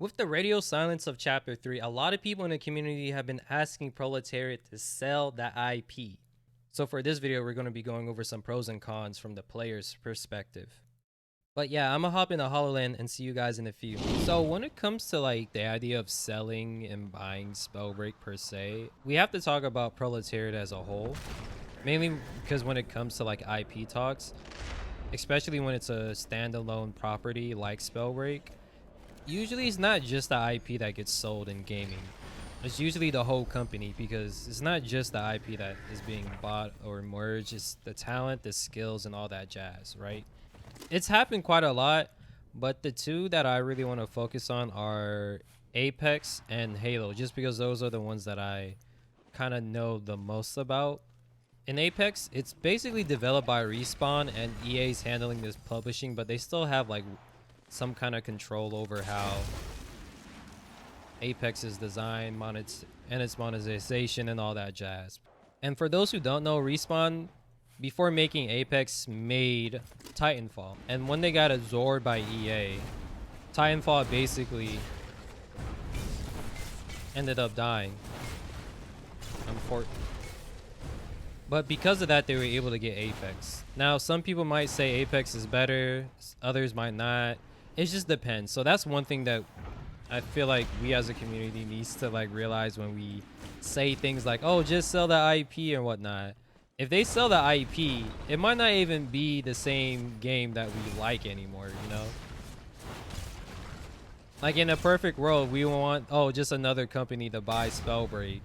With the radio silence of Chapter 3, a lot of people in the community have been asking Proletariat to sell the IP. So for this video, we're going to be going over some pros and cons from the player's perspective. But yeah, I'm gonna hop into HoloLand and see you guys in a few. So when it comes to like the idea of selling and buying Spellbreak per se, we have to talk about Proletariat as a whole. Mainly because when it comes to like IP talks, especially when it's a standalone property like Spellbreak, usually it's not just the IP that gets sold in gaming. It's usually the whole company, because it's not just the IP that is being bought or merged, it's the talent, the skills, and all that jazz, right? It's happened quite a lot, but the two that I really want to focus on are Apex and Halo, just because those are the ones that I kind of know the most about. In Apex, it's basically developed by Respawn, and EA's handling this publishing, but they still have like some kind of control over how Apex is designed, and its monetization and all that jazz. And for those who don't know, Respawn, before making Apex, made Titanfall. And when they got absorbed by EA, Titanfall basically ended up dying. But because of that, they were able to get Apex. Now, some people might say Apex is better, others might not. It just depends. So that's one thing that I feel like we as a community needs to like realize when we say things like, oh, just sell the IP and whatnot. If they sell the IP, it might not even be the same game that we like anymore, you know? Like in a perfect world, we want, oh, just another company to buy Spellbreak,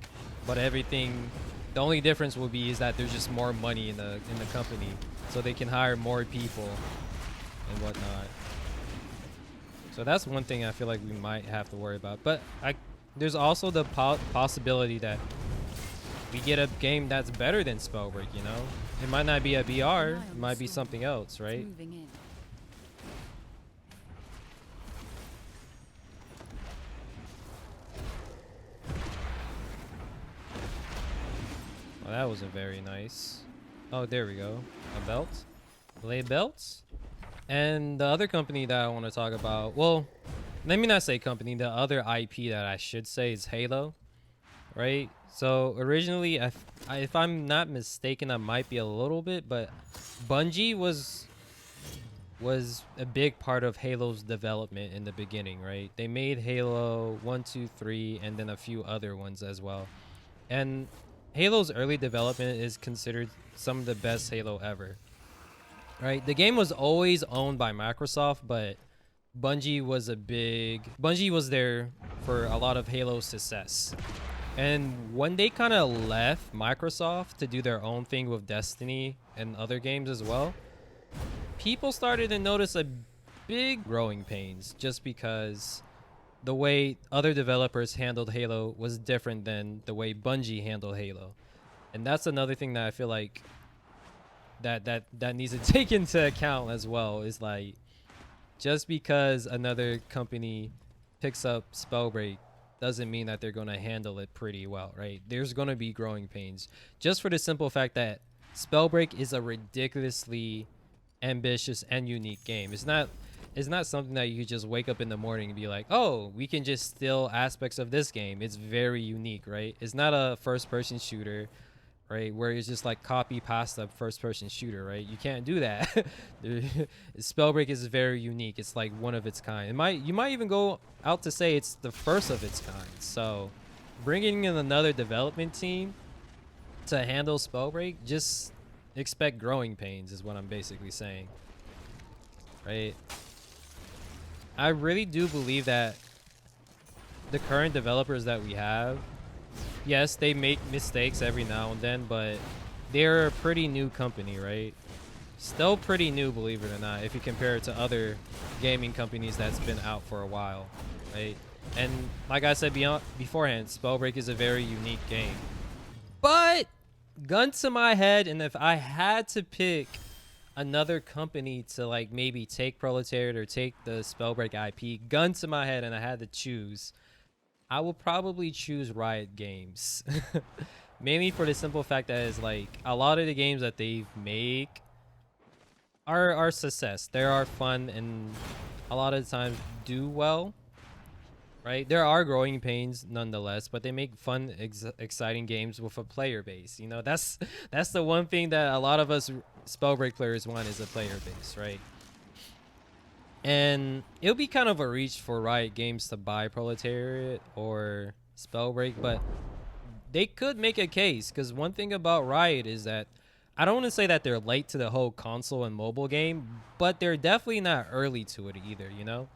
but everything, the only difference will be is that there's just more money in the company, so they can hire more people and whatnot. So that's one thing I feel like we might have to worry about. But there's also the possibility that we get a game that's better than Spellbreak, you know? It might not be a BR, it might be something else, right? Oh, that wasn't very nice. Oh, there we go. A belt? Blade belts? And the other company that I want to talk about, well, let me not say company, the other IP that I should say is Halo, right? So originally, if I'm not mistaken, I might be a little bit, but Bungie was a big part of Halo's development in the beginning, right? They made Halo 1, 2, 3, and then a few other ones as well. And Halo's early development is considered some of the best Halo ever. Right, the game was always owned by Microsoft, but Bungie was there for a lot of Halo success. And when they kind of left Microsoft to do their own thing with Destiny and other games as well, people started to notice a big growing pains, just because the way other developers handled Halo was different than the way Bungie handled Halo. And that's another thing that I feel like that needs to take into account as well, is like, just because another company picks up Spellbreak doesn't mean that they're going to handle it pretty well, right? There's going to be growing pains, just for the simple fact that Spellbreak is a ridiculously ambitious and unique game. It's not something that you just wake up in the morning and be like, oh, we can just steal aspects of this game. It's very unique, right? It's not a first person shooter, right, where it's just like copy pasta first person shooter, right? You can't do that. Spellbreak is very unique. It's like one of its kind. You might even go out to say it's the first of its kind. So bringing in another development team to handle Spellbreak, just expect growing pains, is what I'm basically saying, right? I really do believe that the current developers that we have, yes, they make mistakes every now and then, but they're a pretty new company, right? Still pretty new, believe it or not, if you compare it to other gaming companies that's been out for a while, right? And like I said beforehand, Spellbreak is a very unique game. But gun to my head, and if I had to pick another company to like maybe take Proletariat or take the Spellbreak IP, gun to my head, and I had to choose, I will probably choose Riot Games. Mainly for the simple fact that is like a lot of the games that they make are success. They are fun and a lot of the times do well. right? There are growing pains nonetheless, but they make fun, exciting games with a player base. You know, that's the one thing that a lot of us Spellbreak players want, is a player base, right? And it'll be kind of a reach for Riot Games to buy Proletariat or Spellbreak, but they could make a case, because one thing about Riot is that I don't want to say that they're late to the whole console and mobile game, but they're definitely not early to it either, you know?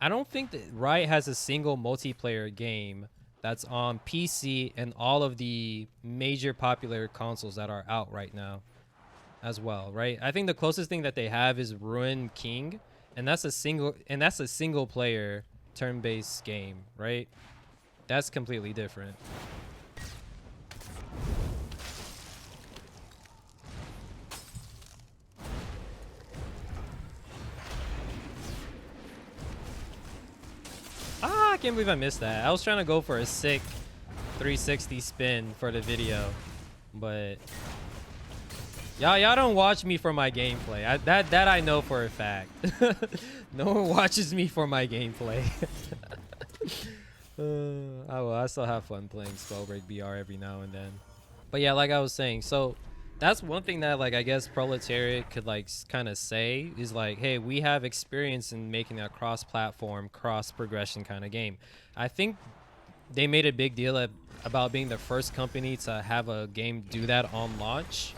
I don't think that Riot has a single multiplayer game that's on PC and all of the major popular consoles that are out right now as well, right? I think the closest thing that they have is Ruin King, and that's a single player turn-based game, right? That's completely different. Ah, I can't believe I missed that. I was trying to go for a sick 360 spin for the video, but y'all don't watch me for my gameplay. That I know for a fact. No one watches me for my gameplay. I still have fun playing Spellbreak BR every now and then. But yeah, like I was saying, so that's one thing that, like, I guess Proletariat could, like, kind of say is like, hey, we have experience in making a cross-platform, cross-progression kind of game. I think they made a big deal about being the first company to have a game do that on launch,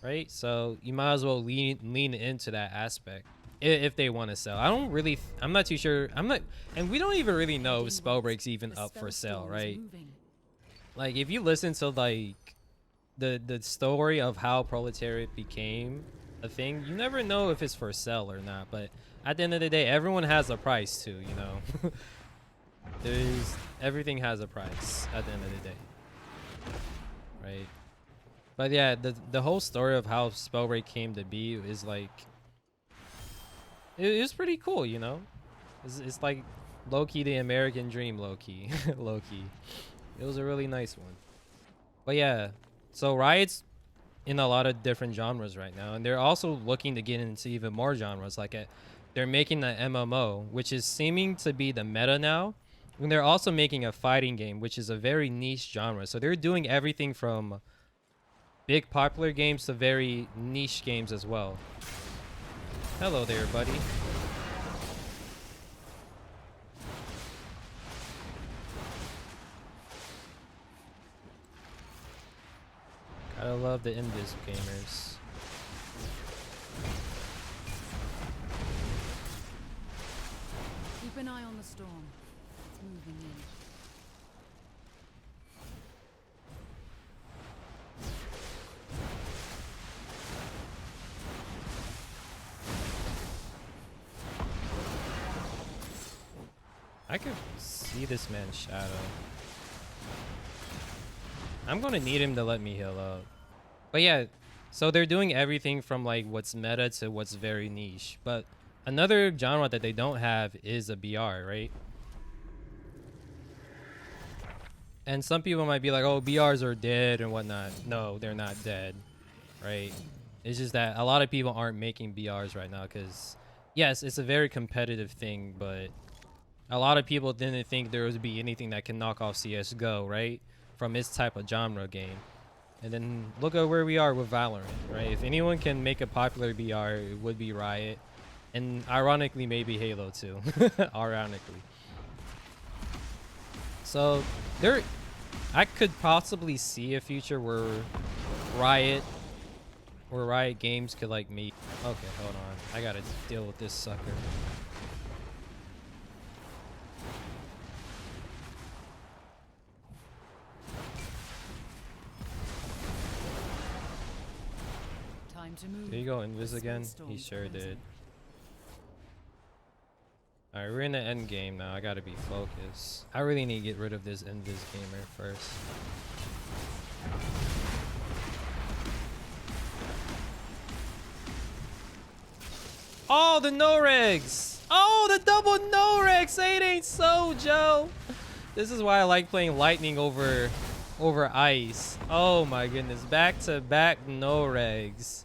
right? So you might as well lean into that aspect if they want to sell. I'm not too sure. And we don't even really know if Spellbreak's even up for sale, right? Like, if you listen to, like, the story of how Proletariat became a thing, you never know if it's for sale or not. But at the end of the day, everyone has a price too, you know. Everything has a price at the end of the day, right? But yeah, the whole story of how Spellbreak came to be is like, it was pretty cool, you know. It's like low-key the American dream, low-key. Low-key. It was a really nice one. But yeah, so Riot's in a lot of different genres right now, and they're also looking to get into even more genres. Like, they're making an MMO, which is seeming to be the meta now, and they're also making a fighting game, which is a very niche genre. So they're doing everything from big popular games to very niche games as well. Hello there, buddy. Gotta love the Invis gamers. Keep an eye on the storm. It's moving in. I could see this man's shadow. I'm gonna need him to let me heal up. But yeah, so they're doing everything from like what's meta to what's very niche. But another genre that they don't have is a BR, right? And some people might be like, oh, BRs are dead and whatnot. No, they're not dead, right? It's just that a lot of people aren't making BRs right now because, yes, it's a very competitive thing, but a lot of people didn't think there would be anything that can knock off CSGO, right? From its type of genre game. And then look at where we are with Valorant, right? If anyone can make a popular BR, it would be Riot. And ironically, maybe Halo too. Ironically. So I could possibly see a future where Riot Games could like meet. Okay, hold on. I gotta deal with this sucker. Did he go Invis again? He sure did. Alright, we're in the end game now. I gotta be focused. I really need to get rid of this Invis gamer first. Oh, the no-regs! Oh, the double no-regs! It ain't so, Joe! This is why I like playing Lightning over ice. Oh my goodness. Back-to-back no-regs.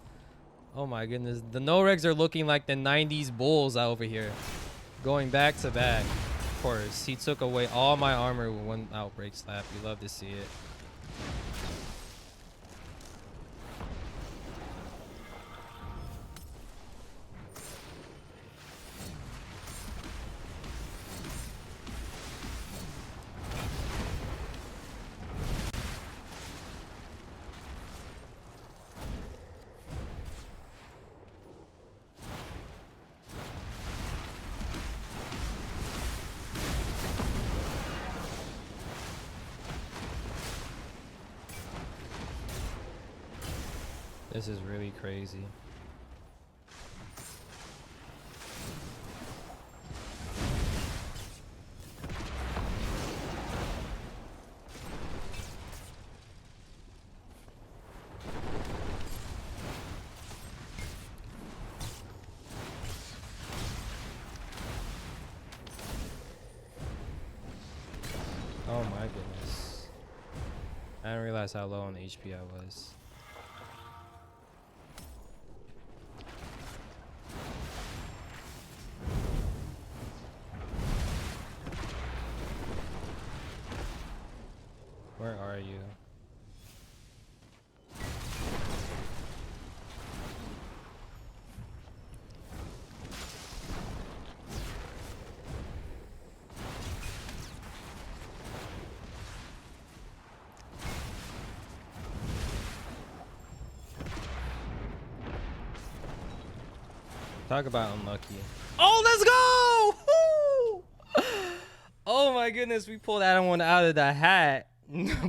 Oh my goodness. The no-regs are looking like the 90s Bulls over here. Going back to back. course, he took away all my armor with one outbreak slap. You love to see it. This is really crazy. Oh my goodness. I didn't realize how low on HP I was. Where are you? Talk about unlucky. Oh, let's go! Woo! Oh my goodness, we pulled that one out of the hat.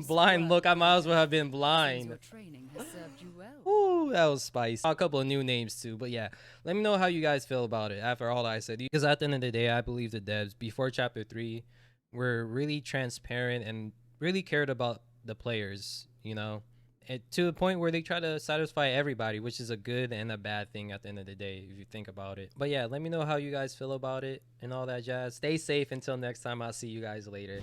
Blind look, I might as well have been blind. Your training has served you well. Ooh, that was spicy. A couple of new names too, but yeah, let me know how you guys feel about it after all that I said. Because at the end of the day, I believe the devs before Chapter 3 were really transparent and really cared about the players, you know, to the point where they try to satisfy everybody, which is a good and a bad thing at the end of the day if you think about it. But yeah, let me know how you guys feel about it and all that jazz. Stay safe until next time. I'll see you guys later.